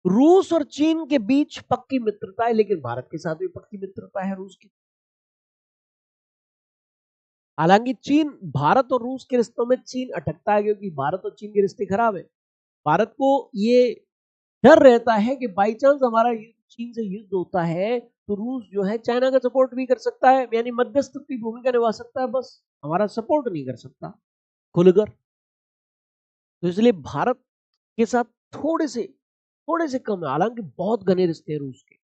रूस और चीन के बीच पक्की मित्रता है, लेकिन भारत के साथ भी पक्की मित्रता है रूस की। हालांकि चीन, भारत और रूस के रिश्तों में चीन अटकता है क्योंकि भारत और चीन के रिश्ते खराब है। भारत को ये डर रहता है कि बाई चांस हमारा चीन से युद्ध होता है तो रूस जो है चाइना का सपोर्ट भी कर सकता है, यानी मध्यस्थ की भूमिका निभा सकता है, बस हमारा सपोर्ट नहीं कर सकता खुलकर। तो इसलिए भारत के साथ थोड़े से कम है, हालांकि बहुत घने रिश्ते हैं रूस के।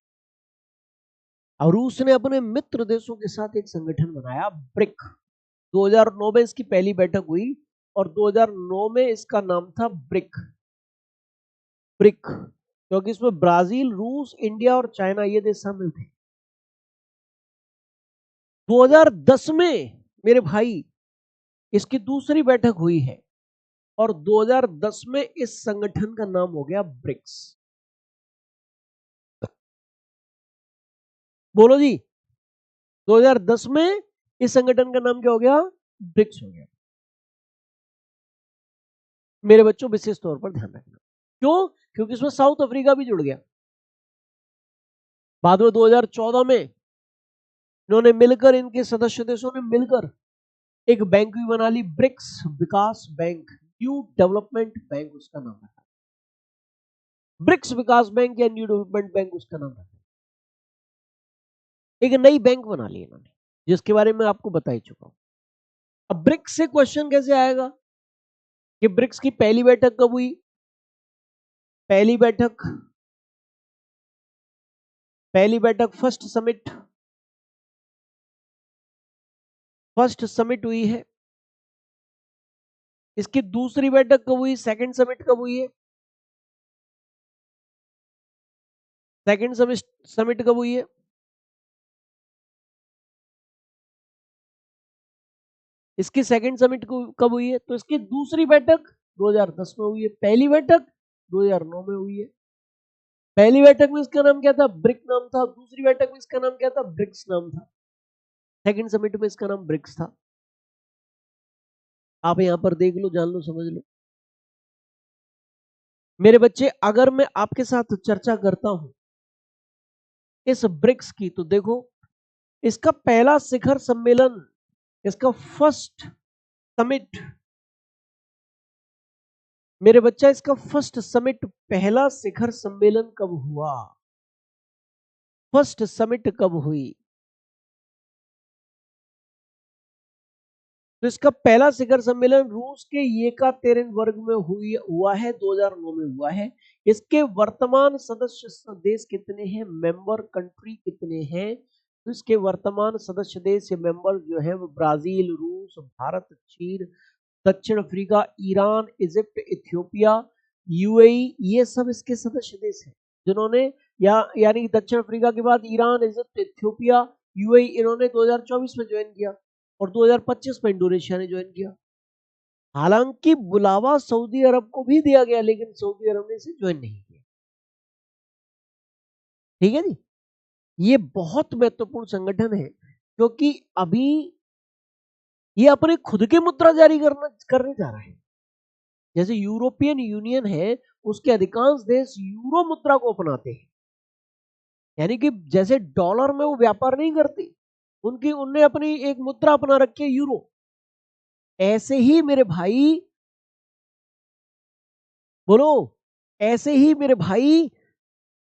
और रूस ने अपने मित्र देशों के साथ एक संगठन बनाया ब्रिक। 2009 में इसकी पहली बैठक हुई और 2009 में इसका नाम था ब्रिक। ब्रिक क्योंकि इसमें ब्राजील, रूस, इंडिया और चाइना ये देश शामिल थे। 2010 में मेरे भाई इसकी दूसरी बैठक हुई है और 2010 में इस संगठन का नाम हो गया ब्रिक्स। बोलो जी 2010 में इस संगठन का नाम क्या हो गया? ब्रिक्स हो गया। मेरे बच्चों विशेष तौर पर ध्यान रखना। क्यों? क्योंकि इसमें साउथ अफ्रीका भी जुड़ गया। बाद में 2014 में इन्होंने मिलकर, इनके सदस्य देशों ने मिलकर एक बैंक भी बना ली, ब्रिक्स विकास बैंक, न्यू डेवलपमेंट बैंक उसका नाम रखा। ब्रिक्स विकास बैंक या न्यू डेवलपमेंट बैंक उसका नाम रखा। एक नई बैंक बना ली इन्होंने, जिसके बारे में आपको बता ही चुका हूं। अब ब्रिक्स से क्वेश्चन कैसे आएगा कि ब्रिक्स की पहली बैठक कब हुई? पहली बैठक फर्स्ट समिट हुई है। इसकी दूसरी बैठक कब हुई? सेकंड समिट कब हुई है? सेकंड समिट कब हुई है? इसकी सेकंड समिट कब हुई है? तो इसकी दूसरी बैठक 2010 में हुई है, पहली बैठक 2009 में हुई है। पहली बैठक में इसका नाम क्या था? ब्रिक नाम था। दूसरी बैठक में इसका नाम क्या था? ब्रिक्स नाम था। सेकंड समिट में इसका नाम ब्रिक्स था। आप यहां पर देख लो, जान लो, समझ लो मेरे बच्चे। अगर मैं आपके साथ चर्चा करता हूं इस ब्रिक्स की, तो देखो इसका पहला शिखर सम्मेलन, इसका फर्स्ट समिट मेरे बच्चा, इसका फर्स्ट समिट, पहला शिखर सम्मेलन कब हुआ? फर्स्ट समिट कब हुई? तो इसका पहला शिखर सम्मेलन रूस के येकातेरिनबर्ग में हुआ है, 2009 में हुआ है। इसके वर्तमान सदस्य देश कितने हैं? मेंबर कंट्री कितने हैं? तो इसके वर्तमान सदस्य देश, मेंबर जो है वो ब्राजील, रूस, भारत, चीन, दक्षिण Africa, Iran, Egypt, Ethiopia, UAE, ये सब इसके सदस्य देश हैं जिन्होंने, यानी दक्षिण अफ्रीका के बाद ईरान, इजिप्ट, इथियोपिया, यूएई, इन्होंने 2024 में ज्वाइन किया और 2025 में इंडोनेशिया ने ज्वाइन किया। हालांकि बुलावा सऊदी अरब को भी दिया गया, लेकिन सऊदी अरब ने इसे ज्वाइन नहीं किया। ठीक है जी। ये बहुत महत्वपूर्ण संगठन है, क्योंकि अभी ये अपने खुद के मुद्रा जारी करने जा रहा है। जैसे यूरोपियन यूनियन है, उसके अधिकांश देश यूरो मुद्रा को अपनाते हैं, यानी कि जैसे डॉलर में वो व्यापार नहीं करते, उनने अपनी एक मुद्रा अपना रखी है, यूरो। ऐसे ही मेरे भाई, बोलो, ऐसे ही मेरे भाई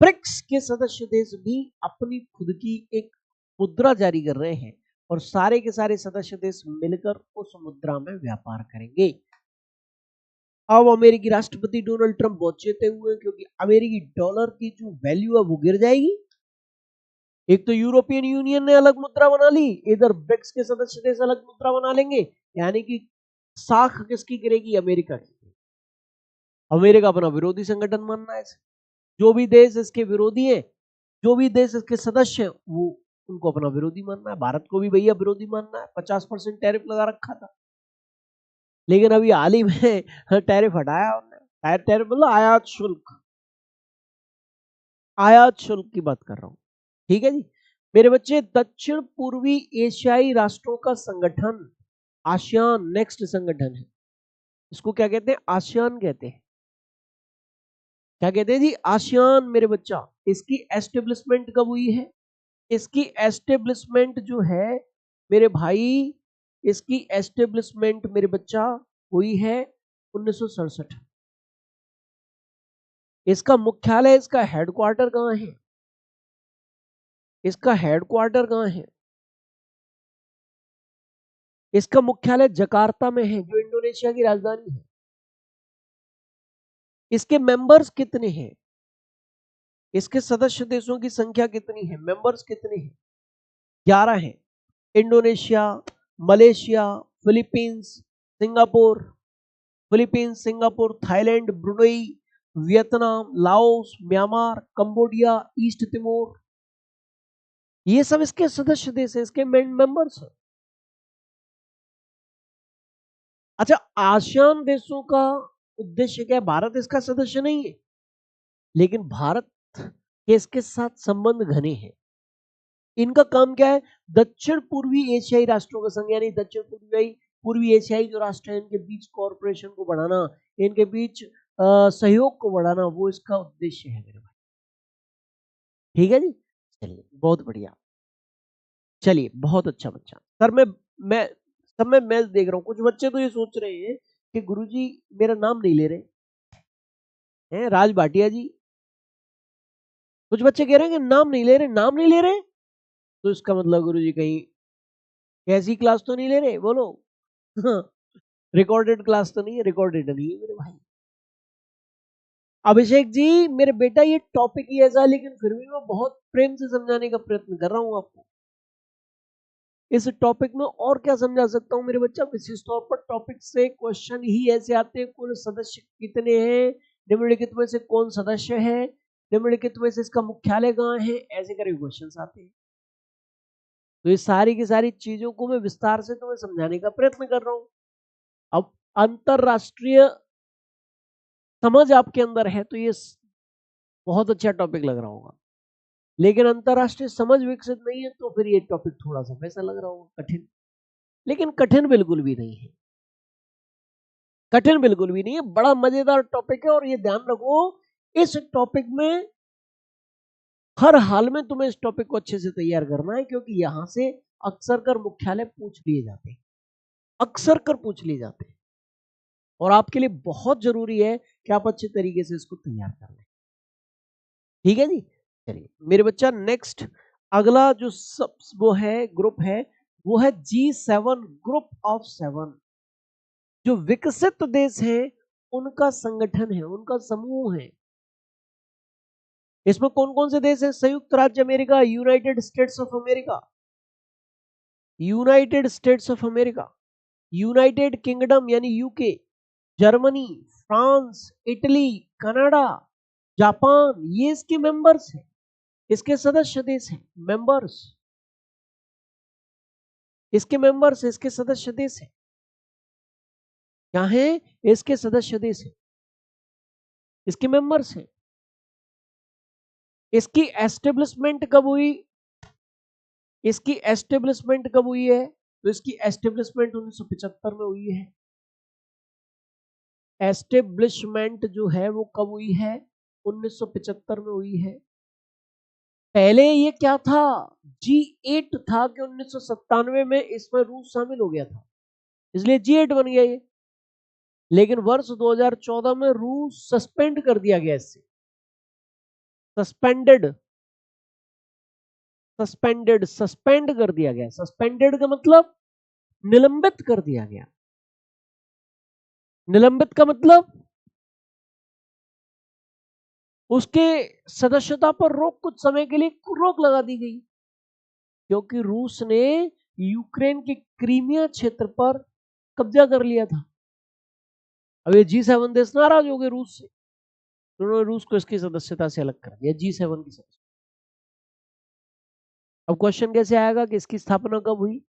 ब्रिक्स के सदस्य देश भी अपनी खुद की एक मुद्रा जारी कर रहे हैं और सारे के सारे सदस्य देश मिलकर उस मुद्रा में व्यापार करेंगे। अब अमेरिकी राष्ट्रपति डोनाल्ड ट्रंप बहुत चेते हुए हैं, क्योंकि अमेरिकी डॉलर की जो वैल्यू है वो गिर जाएगी। एक तो यूरोपियन यूनियन ने अलग मुद्रा बना ली, इधर ब्रिक्स के सदस्य देश अलग मुद्रा बना लेंगे, यानी कि साख किसकी गिरेगी? अमेरिका की। अमेरिका अपना विरोधी संगठन मानना है। जो भी देश इसके विरोधी है, जो भी देश इसके सदस्य है, वो उनको अपना विरोधी मानना है। भारत को भी भैया विरोधी मानना है। 50% टैरिफ लगा रखा था, लेकिन अभी हाल ही में टैरिफ हटाया उन्होंने। टैरिफ मतलब आयात शुल्क की बात कर रहा हूं। ठीक है जी मेरे बच्चे। दक्षिण पूर्वी एशियाई राष्ट्रों का संगठन आसियान नेक्स्ट संगठन है। इसको क्या कहते हैं? आसियान कहते हैं। क्या कहते हैं जी? आसियान मेरे बच्चा। इसकी एस्टेब्लिशमेंट कब हुई है? इसकी एस्टेब्लिशमेंट जो है मेरे भाई, इसकी एस्टेब्लिशमेंट मेरे बच्चा हुई है 1967। इसका मुख्यालय, इसका हेडक्वार्टर कहाँ है? इसका हेडक्वार्टर कहाँ है? इसका मुख्यालय जकार्ता में है, जो इंडोनेशिया की राजधानी है। इसके मेंबर्स कितने हैं? इसके सदस्य देशों की संख्या कितनी है? मेंबर्स कितने हैं? 11 हैं। Indonesia, Malaysia, Philippines, Singapore, Thailand, Brunei, Vietnam, Laos, Myanmar, Cambodia, east Timor, ये सब इसके सदस्य देश हैं, इसके मेंबर्स हैं। अच्छा, आसियान देशों का उद्देश्य क्या है? भारत इसका सदस्य नहीं है, लेकिन भारत के इसके साथ संबंध घने हैं। इनका काम क्या है? दक्षिण पूर्वी एशियाई राष्ट्रों का संघ, यानी दक्षिण पूर्वी एशियाई जो राष्ट्र है, इनके बीच कॉर्पोरेशन को बढ़ाना, इनके बीच सहयोग को बढ़ाना, वो इसका उद्देश्य है मेरे भाई। ठीक है जी। चलिए, बहुत बढ़िया। चलिए, बहुत अच्छा बच्चा। सर मैं सब में मैच देख रहा हूँ, कुछ बच्चे तो ये सोच रहे हैं कि गुरुजी मेरा नाम नहीं ले रहे हैं, राज भाटिया जी। कुछ बच्चे कह रहे हैं कि नाम नहीं ले रहे, नाम नहीं ले रहे, तो इसका मतलब गुरुजी कहीं ऐसी क्लास तो नहीं ले रहे, बोलो। रिकॉर्डेड क्लास तो नहीं है, रिकॉर्डेड नहीं है मेरे भाई। अभिषेक जी मेरे बेटा ये टॉपिक ही ऐसा है, लेकिन फिर भी मैं बहुत प्रेम से समझाने का प्रयत्न कर रहा हूँ आपको। इस टॉपिक में और क्या समझा सकता हूँ मेरे बच्चा, विशेष तौर पर टॉपिक से क्वेश्चन ही ऐसे आते हैं, कुल सदस्य कितने हैं, निम्नलिखित में से कौन सदस्य है, निम्नलिखित में से इसका मुख्यालय कहाँ है, ऐसे करके क्वेश्चन आते हैं। तो ये सारी की सारी चीजों को मैं विस्तार से तुम्हें समझाने का प्रयत्न कर रहा हूँ। अब अंतरराष्ट्रीय समझ आपके अंदर है तो ये बहुत अच्छा टॉपिक लग रहा होगा, लेकिन अंतरराष्ट्रीय समझ विकसित नहीं है तो फिर ये टॉपिक थोड़ा सा वैसा लग रहा होगा, कठिन। लेकिन कठिन बिल्कुल भी नहीं है, कठिन बिल्कुल भी नहीं है, बड़ा मजेदार टॉपिक है। और ये ध्यान रखो, इस टॉपिक में हर हाल में तुम्हें इस टॉपिक को अच्छे से तैयार करना है, क्योंकि यहां से अक्सर कर मुख्यालय पूछ लिए जाते हैं, अक्सर कर पूछ लिए जाते हैं, और आपके लिए बहुत जरूरी है कि आप अच्छे तरीके से इसको तैयार कर लें। ठीक है जी। चलिए मेरे बच्चा, नेक्स्ट अगला जो सब वो है ग्रुप है, वो है G7, ग्रुप ऑफ 7। जो विकसित देश है उनका संगठन है, उनका समूह है। इसमें कौन कौन से देश हैं? संयुक्त राज्य America, United States of America, United States of America, United Kingdom यानी UK, Germany, France, Italy, Canada, Japan, ये इसके मेंबर्स हैं, इसके सदस्य देश हैं, मेंबर्स, इसके मेंबर्स, इसके सदस्य देश हैं। क्या है? इसके सदस्य देश हैं, इसके मेंबर्स हैं। इसकी एस्टेब्लिशमेंट कब हुई? इसकी एस्टेब्लिशमेंट कब हुई है? तो इसकी एस्टेब्लिशमेंट 1975 में हुई है। एस्टेब्लिशमेंट जो है वो कब हुई है? 1975 में हुई है। पहले ये क्या था? G8 था कि 1997 में इसमें रूस शामिल हो गया था, इसलिए G8 बन गया ये। लेकिन वर्ष 2014 में रूस सस्पेंड कर दिया गया, इससे सस्पेंडेड, सस्पेंडेड, सस्पेंड कर दिया गया। सस्पेंडेड का मतलब निलंबित कर दिया गया। निलंबित का मतलब उसके सदस्यता पर रोक, कुछ समय के लिए रोक लगा दी गई, क्योंकि रूस ने यूक्रेन के क्रीमिया क्षेत्र पर कब्जा कर लिया था। अब ये G7 देश नाराज हो गए रूस से, तो उन्होंने रूस को इसकी सदस्यता से अलग कर दिया, G7 की सदस्यता। अब क्वेश्चन कैसे आएगा कि इसकी स्थापना कब हुई,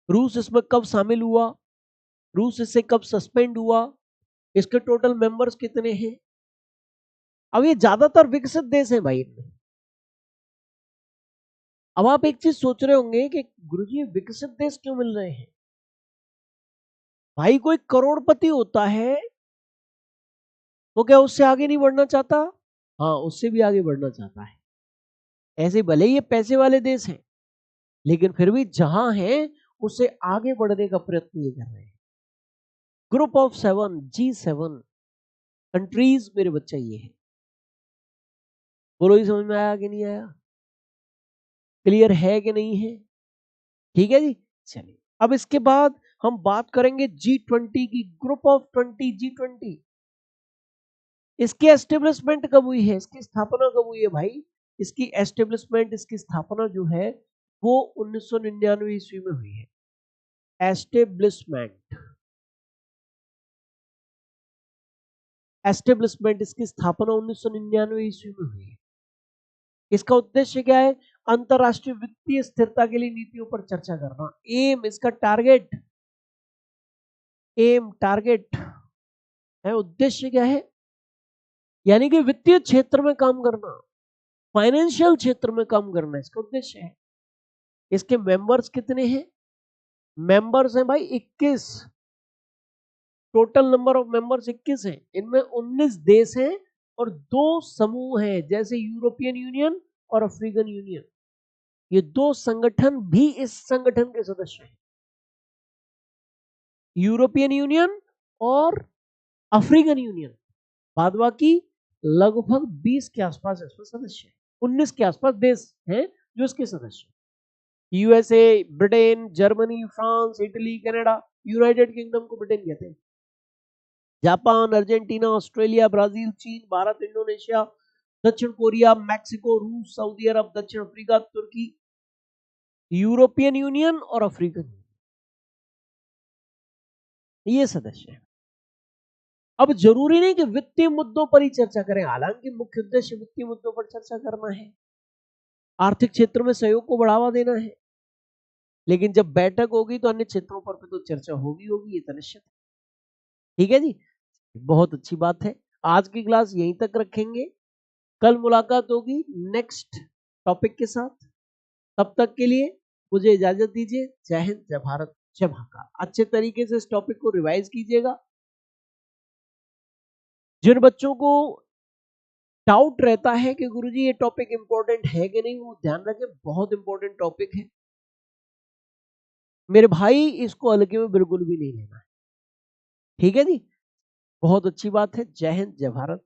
रूस इसमें कब शामिल हुआ, रूस इससे कब सस्पेंड हुआ, इसके टोटल मेंबर्स कितने हैं। अब ये ज्यादातर विकसित देश हैं भाई इनमें। अब आप एक चीज सोच रहे होंगे कि गुरुजी विकसित देश क्यों मिल रहे हैं? भाई कोई करोड़पति होता है वो क्या उससे आगे नहीं बढ़ना चाहता? हाँ, उससे भी आगे बढ़ना चाहता है। ऐसे भले ही ये पैसे वाले देश हैं, लेकिन फिर भी जहां है उससे आगे बढ़ने का प्रयत्न ये कर रहे हैं। ग्रुप ऑफ 7, G7 कंट्रीज मेरे बच्चा ये है। बोलो, ये समझ में आया कि नहीं आया? क्लियर है कि नहीं है? ठीक है जी। चलिए अब इसके बाद हम बात करेंगे G20 की, ग्रुप ऑफ 20, G20। इसकी एस्टेब्लिशमेंट कब हुई है, इसकी स्थापना कब हुई है भाई? इसकी एस्टेब्लिशमेंट, इसकी स्थापना जो है वो 1999 ईस्वी में हुई है। एस्टेब्लिशमेंट, एस्टेब्लिशमेंट, इसकी स्थापना 1999 ईस्वी में हुई है। इसका उद्देश्य क्या है? अंतरराष्ट्रीय वित्तीय स्थिरता के लिए नीतियों पर चर्चा करना। एम, इसका टारगेट, एम टारगेट है, उद्देश्य क्या है? यानी कि वित्तीय क्षेत्र में काम करना, फाइनेंशियल क्षेत्र में काम करना इसका उद्देश्य है। इसके मेंबर्स कितने हैं? मेंबर्स हैं भाई 21, टोटल नंबर ऑफ मेंबर्स 21 हैं। इनमें 19 देश हैं और 2 समूह हैं, जैसे यूरोपियन यूनियन और अफ्रीकन यूनियन। ये दो संगठन भी इस संगठन के सदस्य हैं, यूरोपियन यूनियन और अफ्रीकन यूनियन। बाद बाकी लगभग 20 के आसपास इसमें सदस्य हैं, 19 के आसपास देश हैं जो इसके सदस्य हैं। USA, Britain, Germany, France, Italy, Canada, United kingdom को ब्रिटेन कहते हैं, जापान, अर्जेंटीना, ऑस्ट्रेलिया, ब्राजील, चीन, भारत, इंडोनेशिया, दक्षिण कोरिया, मैक्सिको, रूस, सऊदी अरब, दक्षिण अफ्रीका, तुर्की, यूरोपियन यूनियन और अफ्रीकन यूनियन, ये सदस्य हैं। अब जरूरी नहीं कि वित्तीय मुद्दों पर ही चर्चा करें, हालांकि मुख्य उद्देश्य वित्तीय मुद्दों पर चर्चा करना है, आर्थिक क्षेत्र में सहयोग को बढ़ावा देना है, लेकिन जब बैठक होगी तो अन्य क्षेत्रों पर भी तो चर्चा होगी ये तो निश्चित है। ठीक है जी, बहुत अच्छी बात है। आज की क्लास यहीं तक रखेंगे, कल मुलाकात होगी नेक्स्ट टॉपिक के साथ। तब तक के लिए मुझे इजाजत दीजिए। जय हिंद, जय भारत, जय महाकाल। अच्छे तरीके से इस टॉपिक को रिवाइज कीजिएगा। जिन बच्चों को डाउट रहता है कि गुरुजी ये टॉपिक इंपॉर्टेंट है कि नहीं, वो ध्यान रखें, बहुत इंपॉर्टेंट टॉपिक है मेरे भाई, इसको हल्के में बिल्कुल भी नहीं लेना है। ठीक है जी, बहुत अच्छी बात है। जय हिंद, जय भारत।